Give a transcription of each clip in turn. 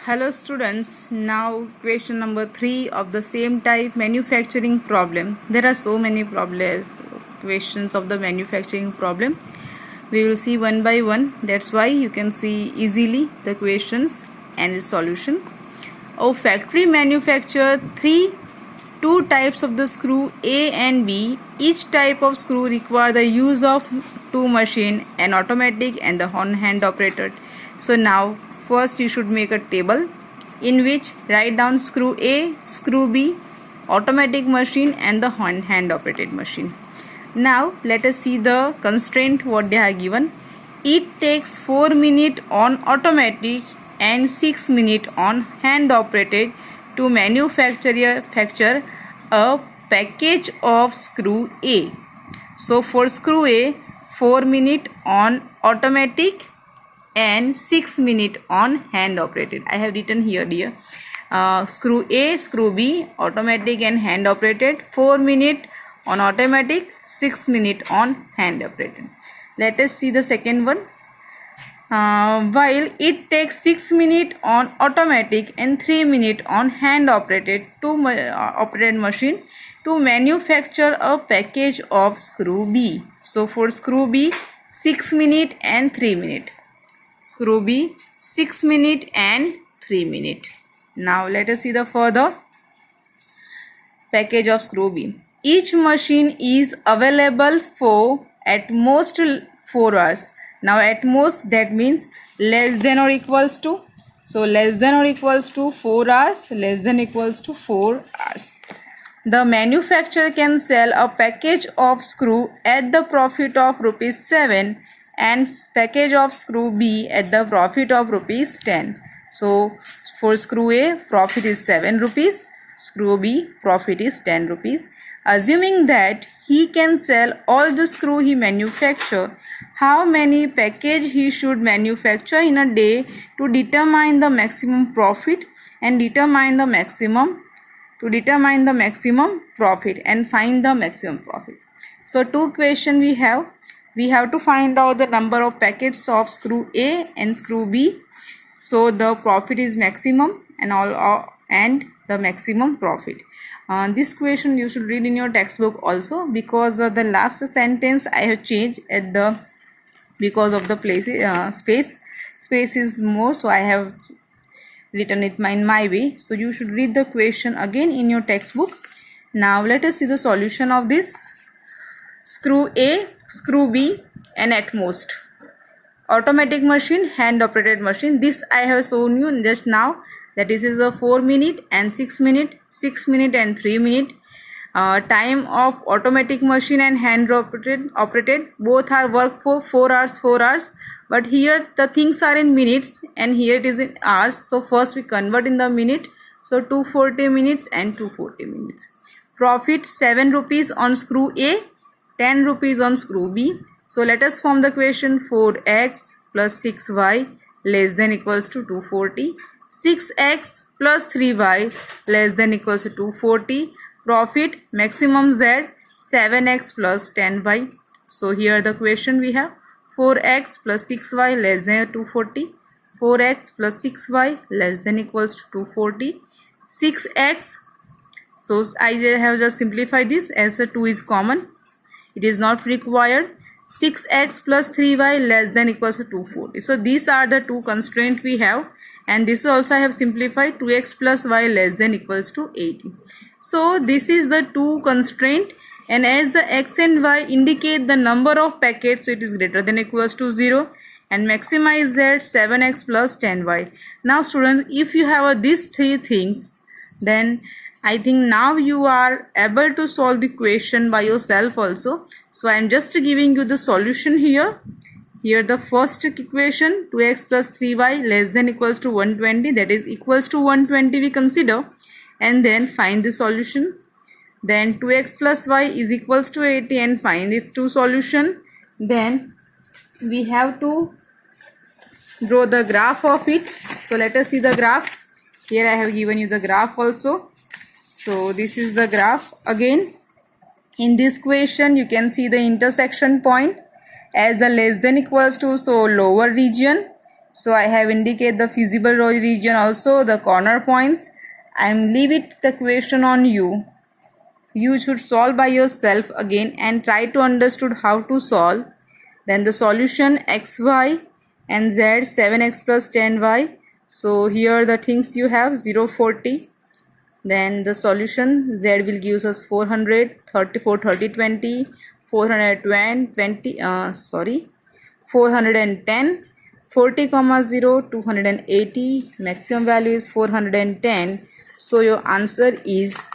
Hello students, now question number 3 of the same type, manufacturing problem. There are so many questions of the manufacturing problem. We will see one by one. That's why you can see easily the questions and its solution. A factory manufacture two types of the screw A and B. Each type of screw require the use of two machine, an automatic and the hand operated. So now first you should make a table in which write down screw A, screw B, automatic machine and the hand operated machine. Now let us see the constraint what they have given. It takes 4 minutes on automatic and 6 minutes on hand operated to manufacture a package of screw A. So for screw A, 4 minutes on automatic and 6 minutes on hand operated. I have written here screw A, screw B, automatic and hand operated, 4 minutes on automatic, 6 minutes on hand operated. Let us see the second one. While it takes 6 minutes on automatic and 3 minutes on hand operated operated machine to manufacture a package of screw B. So for screw B, 6 minutes and 3 minutes. Screw B, 6 minutes and 3 minutes. Now let us see the further package of screw B. Each machine is available for at most 4 hours. Now at most, that means less than or equals to. So less than or equals to 4 hours, less than equals to 4 hours. The manufacturer can sell a package of screw at the profit of ₹7 and package of screw B at the profit of ₹10. So for screw A, profit is ₹7, screw B, profit is ₹10. Assuming that he can sell all the screw he manufacture, how many package he should manufacture in a day to determine the maximum profit and determine the maximum profit and find the maximum profit. So two questions we have. We have to find out the number of packets of screw A and screw B. So the profit is maximum and the maximum profit. This question you should read in your textbook also, because the last sentence I have changed because of the space is more, so I have written it in my way. So you should read the question again in your textbook. Now let us see the solution of this. Screw A, screw B and at most automatic machine, hand operated machine. This I have shown you just now, that this is a 4 minutes and 6 minutes, 6 minutes and 3 minutes. Time of automatic machine and hand operated both are work for 4 hours, but here the things are in minutes and here it is in hours. So first we convert in the minute. So 240 minutes and 240 minutes. Profit ₹7 on screw A, ₹10 on screw B. So let us form the equation. 4x plus 6y less than equals to 240. 6x plus 3y less than equals to 240. Profit maximum Z 7x plus 10y. So here the question we have 4x plus 6y less than 240. 4x plus 6y less than equals to 240. 6x, so I have just simplified this as a 2 is common. It is not required. 6x plus 3y less than equals to 240. So these are the two constraints we have, and this also I have simplified. 2x plus y less than equals to 80. So this is the two constraint, and as the x and y indicate the number of packets, so it is greater than equals to 0 and maximize z 7x plus 10y. Now students, if you have these three things, then I think now you are able to solve the question by yourself also. So I am just giving you the solution here. Here the first equation, 2x plus 3y less than equals to 120, that is equals to 120 we consider, and then find the solution. Then 2x plus y is equals to 80 and find its two solution. Then we have to draw the graph of it. So let us see the graph. Here I have given you the graph also. So this is the graph. Again, in this question you can see the intersection point as the less than equals to, so lower region. So I have indicated the feasible region also, the corner points. I am leave it the question on you. You should solve by yourself again and try to understood how to solve. Then the solution xy and z 7x plus 10y. So here the things you have 0, 40. Then the solution z will gives us 400, 34, 30, 20, 420, 410, 40, 0, 280. Maximum value is 410. So your answer is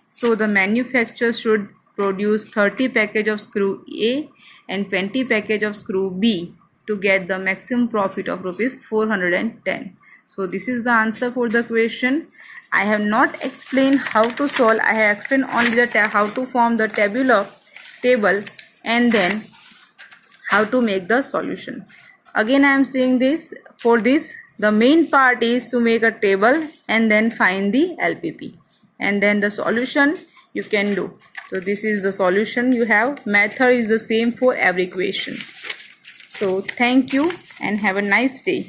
so the manufacturer should produce 30 package of screw A and 20 package of screw B to get the maximum profit of rupees 410. So this is the answer for the question. I have not explained how to solve. I have explained only how to form the tabular table and then how to make the solution. Again I am saying this, for this the main part is to make a table and then find the LPP and then the solution you can do. So this is the solution you have. Method is the same for every question. So thank you and have a nice day.